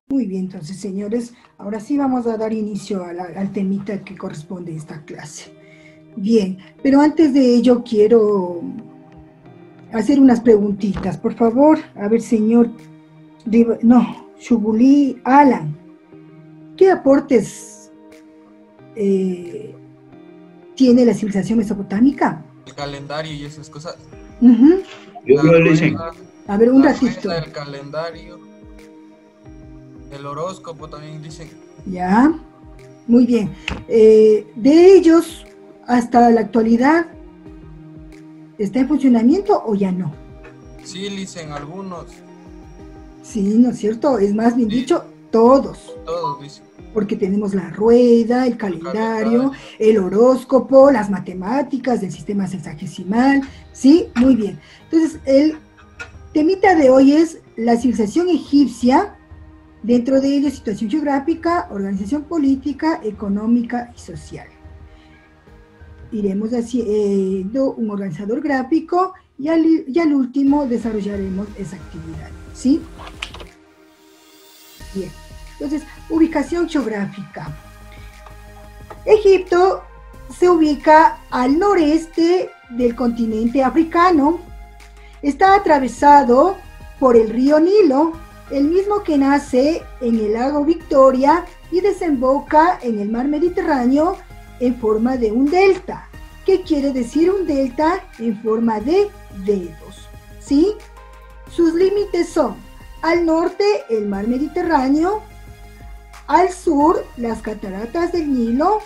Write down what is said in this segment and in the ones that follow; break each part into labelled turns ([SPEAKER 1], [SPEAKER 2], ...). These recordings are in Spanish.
[SPEAKER 1] Muy bien, entonces, señores, ahora sí vamos a dar inicio al temita que corresponde a esta clase. Bien, pero antes de ello quiero hacer unas preguntitas. Por favor, a ver, señor, Shuguli Alan, ¿qué aportes tiene la civilización mesopotámica?
[SPEAKER 2] El calendario y esas cosas.
[SPEAKER 1] Uh-huh.
[SPEAKER 3] Yo
[SPEAKER 2] La
[SPEAKER 3] le dicen.
[SPEAKER 2] rueda,
[SPEAKER 1] A ver, un
[SPEAKER 2] la
[SPEAKER 1] ratito.
[SPEAKER 2] rueda, el calendario, el horóscopo también dicen.
[SPEAKER 1] Ya, muy bien. De ellos, hasta la actualidad, ¿está en funcionamiento o ya no?
[SPEAKER 2] Sí, dicen algunos.
[SPEAKER 1] Sí, ¿no es cierto? Es más bien
[SPEAKER 2] Sí.
[SPEAKER 1] dicho, todos.
[SPEAKER 2] Todos dicen.
[SPEAKER 1] Porque tenemos la rueda, el calendario, el horóscopo, las matemáticas del sistema sexagesimal, ¿sí? Muy bien. Entonces, el temita de hoy es la civilización egipcia, dentro de ello situación geográfica, organización política, económica y social. Iremos haciendo un organizador gráfico y al último desarrollaremos esa actividad, ¿sí? Bien. Entonces, ubicación geográfica. Egipto se ubica al noreste del continente africano. Está atravesado por el río Nilo, el mismo que nace en el lago Victoria y desemboca en el mar Mediterráneo en forma de un delta. ¿Qué quiere decir un delta? En forma de dedos, ¿sí? Sus límites son: al norte, el mar Mediterráneo; al sur, las cataratas del Nilo;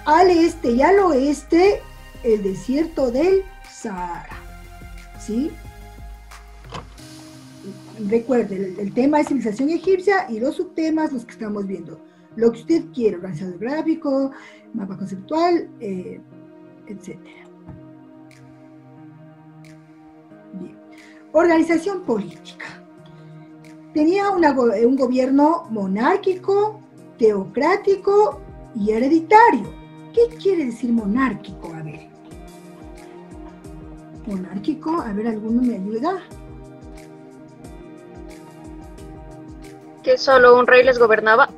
[SPEAKER 1] al este y al oeste, el desierto del Sahara, ¿sí? Recuerde, el tema es civilización egipcia y los subtemas, los que estamos viendo. Lo que usted quiere: organizador gráfico, mapa conceptual, etc. Bien. Organización política. Tenía un gobierno monárquico, teocrático y hereditario. ¿Qué quiere decir monárquico? A ver. Monárquico, a ver, ¿alguno me ayuda?
[SPEAKER 4] ¿Que solo un rey les gobernaba?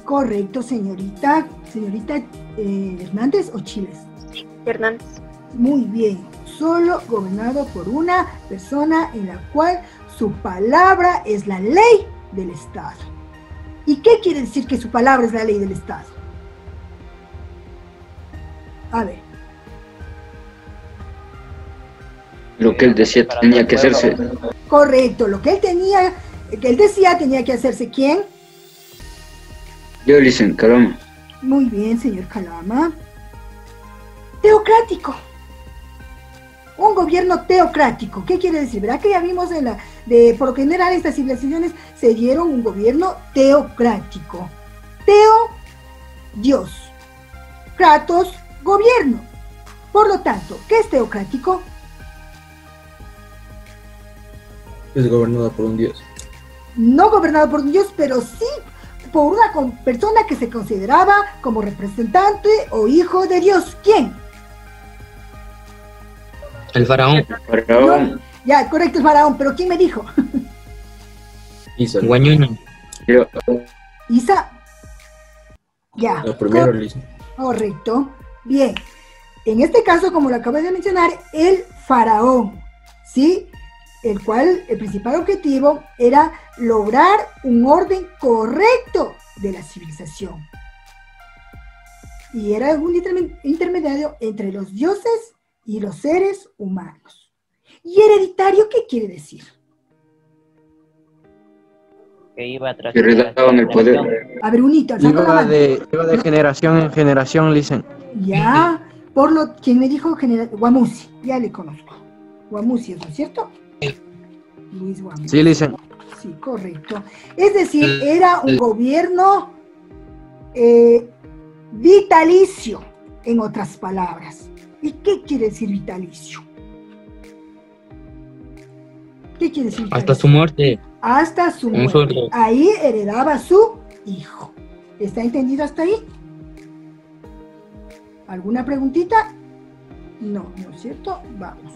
[SPEAKER 1] Correcto, señorita. Señorita Hernández o Chiles.
[SPEAKER 4] Sí, Hernández.
[SPEAKER 1] Muy bien. Solo gobernado por una persona en la cual su palabra es la ley del Estado. ¿Y qué quiere decir que su palabra es la ley del Estado? A ver.
[SPEAKER 3] Lo que él decía tenía que hacerse.
[SPEAKER 1] Correcto, lo que él decía tenía que hacerse. ¿Quién?
[SPEAKER 3] Yo le dicen, caramba.
[SPEAKER 1] Muy bien, señor Calama. Teocrático. Un gobierno teocrático. ¿Qué quiere decir? ¿Verdad que ya vimos por lo general estas civilizaciones se dieron un gobierno teocrático? Teo, Dios. Kratos, gobierno. Por lo tanto, ¿qué es teocrático?
[SPEAKER 5] Es gobernado por un dios.
[SPEAKER 1] No gobernado por un dios, pero sí por una persona que se consideraba como representante o hijo de Dios. ¿Quién?
[SPEAKER 6] El faraón.
[SPEAKER 1] No, ya, correcto, el faraón, pero ¿quién me dijo?
[SPEAKER 5] Isa.
[SPEAKER 6] Guañuno.
[SPEAKER 3] Yo.
[SPEAKER 1] Isa. Ya.
[SPEAKER 5] Lo primero, Lisa.
[SPEAKER 1] Correcto. Bien. En este caso, como lo acabas de mencionar, el faraón, ¿sí? El cual, el principal objetivo era lograr un orden correcto de la civilización. Y era un intermediario entre los dioses y los seres humanos. ¿Y hereditario qué quiere decir?
[SPEAKER 6] Que iba tras
[SPEAKER 3] Que heredaban el poder.
[SPEAKER 1] A ver, unito, alzando la mano.
[SPEAKER 7] Iba de generación en generación, dicen.
[SPEAKER 1] Ya, quien me dijo Guamusi, ya le conozco. Guamusi, ¿no es cierto? Luis Guamusi.
[SPEAKER 7] Sí, dicen.
[SPEAKER 1] Sí, correcto. Es decir, era un gobierno vitalicio, en otras palabras. ¿Y qué quiere decir vitalicio? ¿Qué quiere decir vitalicio?
[SPEAKER 6] hasta su muerte.
[SPEAKER 1] Hasta su muerte. Ahí heredaba su hijo. ¿Está entendido hasta ahí? ¿Alguna preguntita? No, ¿no es cierto? Vamos.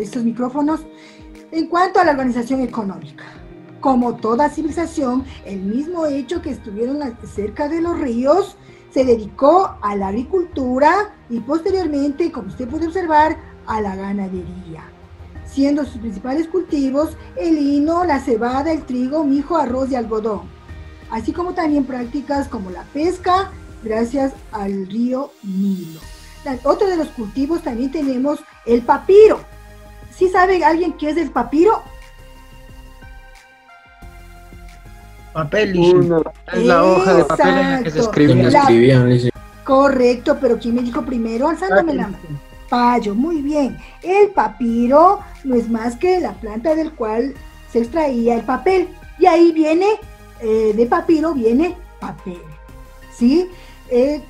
[SPEAKER 1] estos micrófonos. En cuanto a la organización económica, como toda civilización, el mismo hecho que estuvieron cerca de los ríos se dedicó a la agricultura y posteriormente, como usted puede observar, a la ganadería, siendo sus principales cultivos el lino, la cebada, el trigo, mijo, arroz y algodón, así como también prácticas como la pesca, gracias al río Nilo. Otro de los cultivos también tenemos el papiro. ¿Sí sabe alguien qué es el papiro?
[SPEAKER 7] Papel, es la hoja de papel en la que se
[SPEAKER 5] escribían.
[SPEAKER 1] Correcto, pero ¿quién me dijo primero? Alzándome la mano. Payo, muy bien. El papiro no es más que la planta del cual se extraía el papel. Y ahí viene, de papiro viene papel. ¿Sí?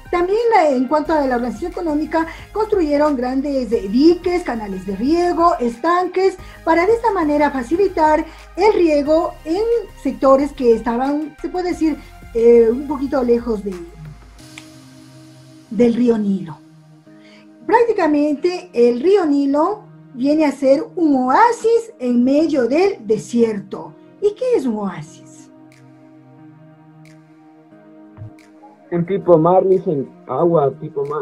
[SPEAKER 1] También en cuanto a la organización económica, construyeron grandes diques, canales de riego, estanques, para de esta manera facilitar el riego en sectores que estaban, se puede decir, un poquito lejos del río Nilo. Prácticamente el río Nilo viene a ser un oasis en medio del desierto. ¿Y qué es un oasis?
[SPEAKER 7] Un tipo mar, dicen, agua, tipo mar.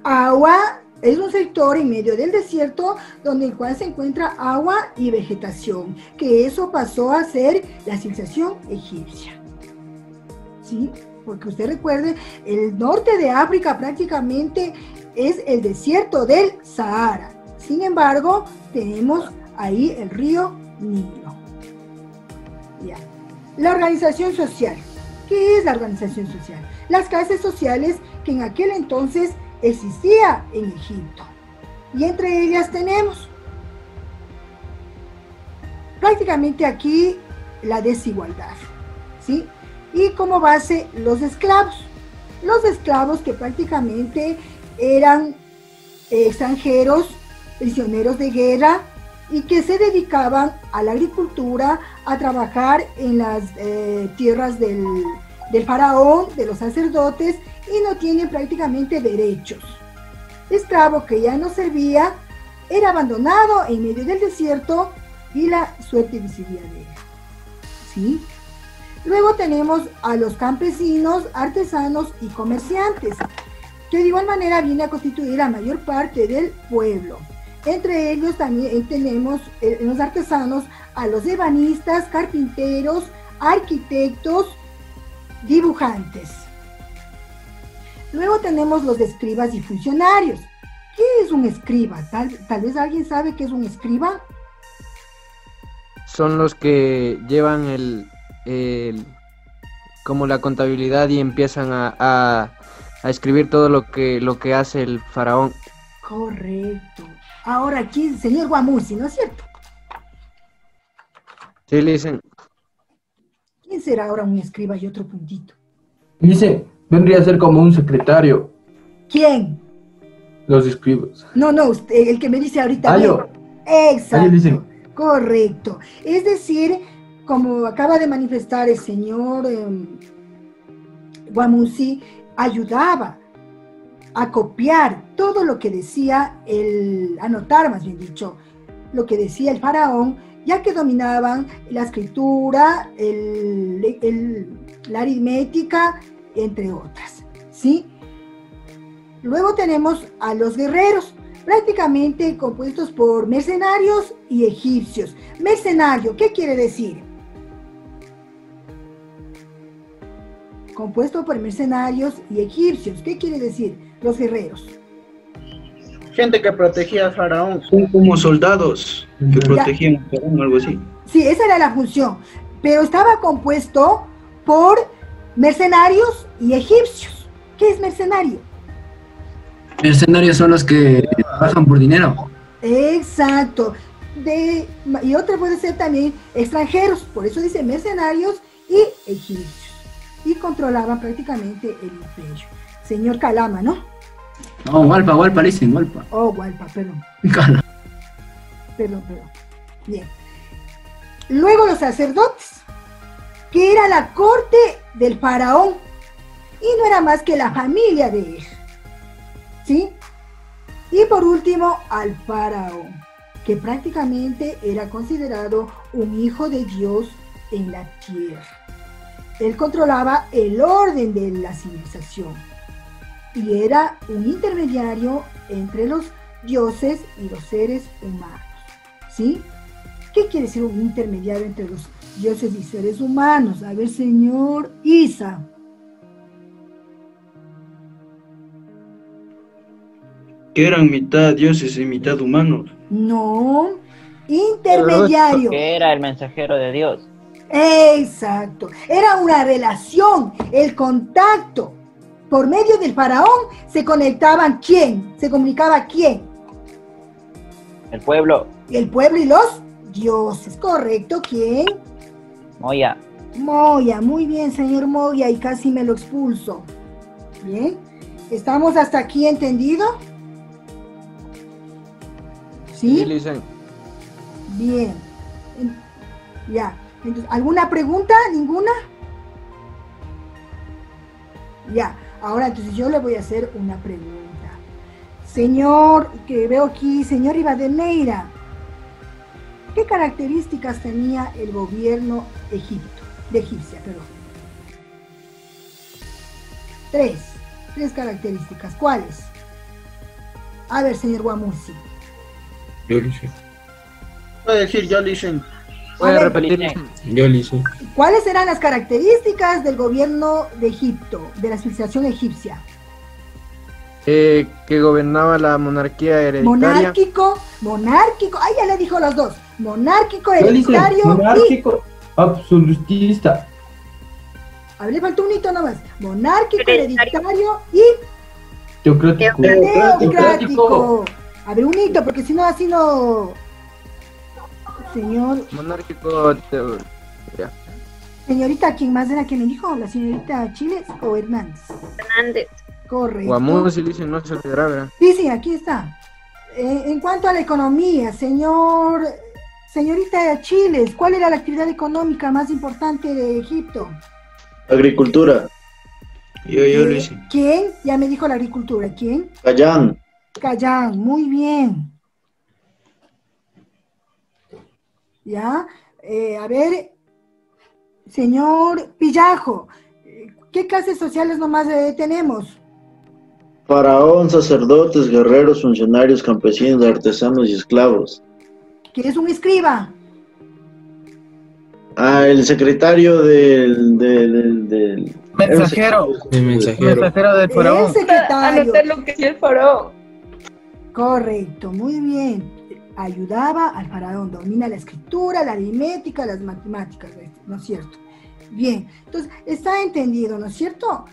[SPEAKER 1] Agua es un sector en medio del desierto donde el cual se encuentra agua y vegetación, que eso pasó a ser la civilización egipcia. ¿Sí? Porque usted recuerde, el norte de África prácticamente es el desierto del Sahara. Sin embargo, tenemos ahí el río Nilo. Ya. La organización social. ¿Qué es la organización social? Las clases sociales que en aquel entonces existía en Egipto. Y entre ellas tenemos prácticamente aquí la desigualdad, ¿sí? Y como base los esclavos. Los esclavos que prácticamente eran extranjeros, prisioneros de guerra, y que se dedicaban a la agricultura, a trabajar en las tierras del faraón, de los sacerdotes, y no tienen prácticamente derechos. Esclavo que ya no servía, era abandonado en medio del desierto y la suerte decidía de él. ¿Sí? Luego tenemos a los campesinos, artesanos y comerciantes, que de igual manera viene a constituir la mayor parte del pueblo. Entre ellos también tenemos en los artesanos a los ebanistas, carpinteros, arquitectos, dibujantes. Luego tenemos los escribas y funcionarios. ¿Qué es un escriba? Tal vez alguien sabe qué es un escriba.
[SPEAKER 7] Son los que llevan como la contabilidad y empiezan a escribir todo lo que hace el faraón.
[SPEAKER 1] Correcto. Ahora aquí, señor Guamusi, ¿no es cierto?
[SPEAKER 7] Sí, le dicen.
[SPEAKER 1] ¿Quién será ahora un escriba y otro puntito?
[SPEAKER 5] Dice, vendría a ser como un secretario.
[SPEAKER 1] ¿Quién?
[SPEAKER 5] Los escribas.
[SPEAKER 1] No, usted, el que me dice ahorita.
[SPEAKER 5] Yo.
[SPEAKER 1] Exacto.
[SPEAKER 5] Dicen.
[SPEAKER 1] Correcto. Es decir, como acaba de manifestar el señor Guamusi, ayudaba a copiar todo lo que decía anotar más bien dicho, lo que decía el faraón, ya que dominaban la escritura, la aritmética, entre otras, ¿sí? Luego tenemos a los guerreros, prácticamente compuestos por mercenarios y egipcios. Mercenario, ¿qué quiere decir? Compuesto por mercenarios y egipcios, ¿qué quiere decir? Los guerreros.
[SPEAKER 8] Gente que protegía al faraón. Son como soldados que protegían al faraón, algo así.
[SPEAKER 1] Sí, esa era la función, pero estaba compuesto por mercenarios y egipcios. ¿Qué es mercenario?
[SPEAKER 9] Mercenarios son los que trabajan por dinero.
[SPEAKER 1] Exacto. Y otra puede ser también extranjeros, por eso dice mercenarios y egipcios. Y controlaban prácticamente el imperio. Señor Calama, ¿no?
[SPEAKER 9] No, Hualpa, dicen, Hualpa.
[SPEAKER 1] Oh, Hualpa, perdón.
[SPEAKER 9] Calama.
[SPEAKER 1] Perdón. Bien. Luego los sacerdotes, que era la corte del faraón, y no era más que la familia de él. ¿Sí? Y por último, al faraón, que prácticamente era considerado un hijo de Dios en la tierra. Él controlaba el orden de la civilización y era un intermediario entre los dioses y los seres humanos. ¿Sí? ¿Qué quiere decir un intermediario entre los dioses y seres humanos? A ver, señor Isa.
[SPEAKER 8] Que eran mitad dioses y mitad humanos.
[SPEAKER 1] No, intermediario.
[SPEAKER 6] Que era el mensajero de Dios.
[SPEAKER 1] Exacto, era una relación, el contacto. Por medio del faraón se conectaban ¿quién? Se comunicaba ¿quién?
[SPEAKER 6] El pueblo.
[SPEAKER 1] El pueblo y los dioses, correcto. ¿Quién?
[SPEAKER 6] Moya.
[SPEAKER 1] Moya, muy bien, señor Moya, y casi me lo expulso. Bien, ¿estamos hasta aquí entendido? ¿Sí?
[SPEAKER 7] Listen.
[SPEAKER 1] Bien. Ya. Entonces, ¿alguna pregunta? ¿Ninguna? Ya. Ahora, entonces yo le voy a hacer una pregunta. Señor, que veo aquí, señor Rivadeneira, ¿qué características tenía el gobierno de Egipcia, perdón? Tres características. ¿Cuáles? A ver, señor Guamusi.
[SPEAKER 8] Yo lo hice. Puede decir, yo lo hice.
[SPEAKER 7] Voy a repetir.
[SPEAKER 8] Yo lo hice.
[SPEAKER 1] ¿Cuáles eran las características del gobierno de Egipto, de la civilización egipcia?
[SPEAKER 7] Que gobernaba la monarquía hereditaria.
[SPEAKER 1] Monárquico, ay, ya le dijo los dos. Monárquico, hereditario
[SPEAKER 5] monárquico, absolutista.
[SPEAKER 1] A ver, le faltó un hito nomás. Monárquico, hereditario y teocrático. A ver, un hito, porque si no, así no... Señor...
[SPEAKER 7] Monárquico... Ya.
[SPEAKER 1] Señorita, ¿quién más era que me dijo? ¿La señorita Chiles o Hernández?
[SPEAKER 4] Hernández.
[SPEAKER 1] Correcto.
[SPEAKER 7] Guamusi si dicen, no se olvidará, ¿verdad?
[SPEAKER 1] Sí, aquí está. En cuanto a la economía, señorita Chiles, ¿cuál era la actividad económica más importante de Egipto?
[SPEAKER 3] Agricultura.
[SPEAKER 8] Yo lo hice.
[SPEAKER 1] ¿Quién? Ya me dijo la agricultura. ¿Quién?
[SPEAKER 3] Callán,
[SPEAKER 1] muy bien. Ya, a ver, señor Pillajo, ¿qué clases sociales nomás tenemos?
[SPEAKER 3] Faraón, sacerdotes, guerreros, funcionarios, campesinos, artesanos y esclavos.
[SPEAKER 1] ¿Qué es un escriba?
[SPEAKER 3] El secretario del
[SPEAKER 2] Mensajero.
[SPEAKER 8] El mensajero.
[SPEAKER 2] Mensajero del faraón.
[SPEAKER 1] El secretario.
[SPEAKER 4] Anotar lo que hacía el faraón.
[SPEAKER 1] Correcto, muy bien. Ayudaba al faraón, domina la escritura, la aritmética, las matemáticas, ¿no es cierto? Bien, entonces, está entendido, ¿no es cierto?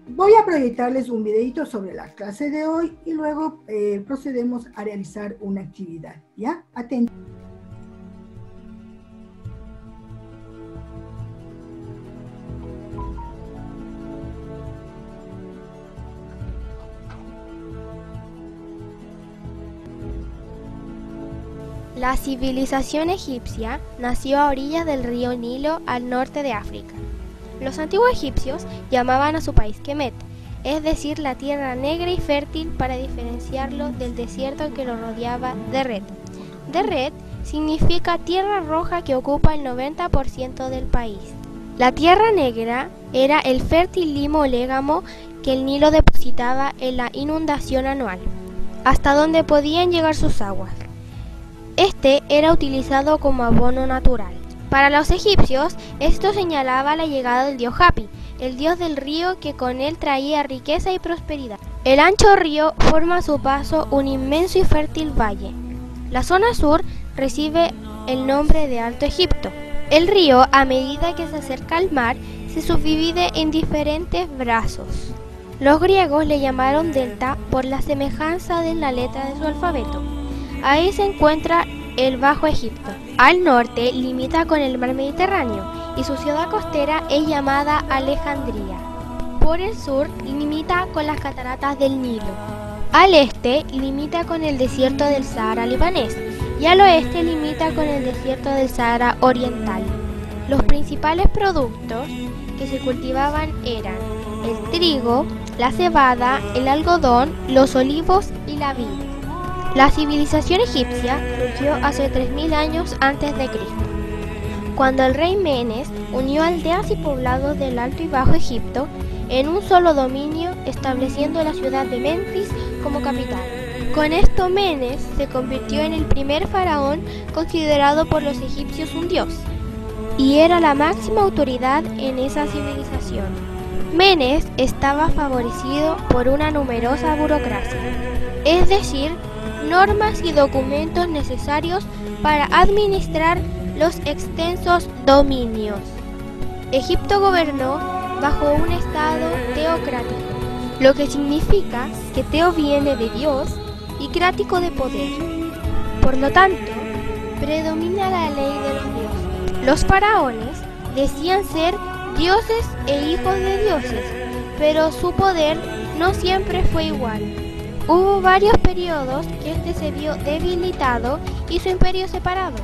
[SPEAKER 1] Voy a proyectarles un videito sobre la clase de hoy y luego procedemos a realizar una actividad, ¿ya? Atentos.
[SPEAKER 10] La civilización egipcia nació a orillas del río Nilo al norte de África. Los antiguos egipcios llamaban a su país Kemet, es decir, la tierra negra y fértil, para diferenciarlo del desierto que lo rodeaba Deret. Deret significa tierra roja que ocupa el 90% del país. La tierra negra era el fértil limo o légamo que el Nilo depositaba en la inundación anual, hasta donde podían llegar sus aguas. Este era utilizado como abono natural. Para los egipcios, esto señalaba la llegada del dios Hapi, el dios del río que con él traía riqueza y prosperidad. El ancho río forma a su paso un inmenso y fértil valle. La zona sur recibe el nombre de Alto Egipto. El río, a medida que se acerca al mar, se subdivide en diferentes brazos. Los griegos le llamaron delta por la semejanza de la letra de su alfabeto. Ahí se encuentra el Bajo Egipto. Al norte limita con el mar Mediterráneo y su ciudad costera es llamada Alejandría. Por el sur limita con las cataratas del Nilo. Al este limita con el desierto del Sahara libanés y al oeste limita con el desierto del Sahara oriental. Los principales productos que se cultivaban eran el trigo, la cebada, el algodón, los olivos y la vid. La civilización egipcia surgió hace 3000 años antes de Cristo, cuando el rey Menes unió aldeas y poblados del Alto y Bajo Egipto en un solo dominio, estableciendo la ciudad de Menfis como capital. Con esto Menes se convirtió en el primer faraón considerado por los egipcios un dios, y era la máxima autoridad en esa civilización. Menes estaba favorecido por una numerosa burocracia, es decir, normas y documentos necesarios para administrar los extensos dominios. Egipto gobernó bajo un estado teocrático, lo que significa que teo viene de Dios y crático de poder. Por lo tanto, predomina la ley de los dioses. Los faraones decían ser dioses e hijos de dioses, pero su poder no siempre fue igual. Hubo varios periodos que este se vio debilitado y su imperio separado.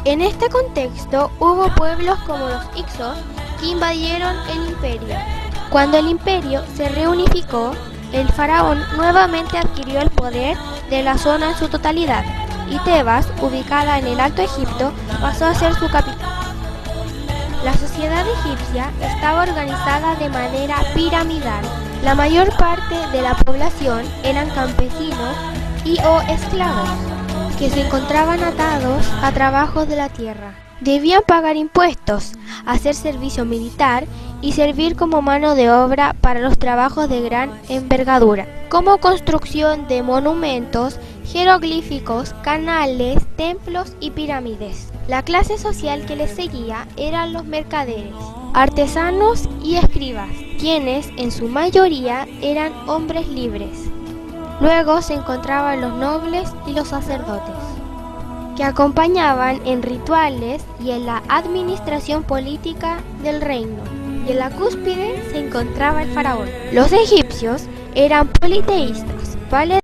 [SPEAKER 10] En este contexto hubo pueblos como los Hicsos que invadieron el imperio. Cuando el imperio se reunificó, el faraón nuevamente adquirió el poder de la zona en su totalidad, y Tebas, ubicada en el Alto Egipto, pasó a ser su capital. La sociedad egipcia estaba organizada de manera piramidal. La mayor parte de la población eran campesinos y o esclavos, que se encontraban atados a trabajos de la tierra. Debían pagar impuestos, hacer servicio militar y servir como mano de obra para los trabajos de gran envergadura, como construcción de monumentos, jeroglíficos, canales, templos y pirámides. La clase social que les seguía eran los mercaderes, artesanos y escribas, quienes en su mayoría eran hombres libres. Luego se encontraban los nobles y los sacerdotes, que acompañaban en rituales y en la administración política del reino. Y en la cúspide se encontraba el faraón. Los egipcios eran politeístas, vale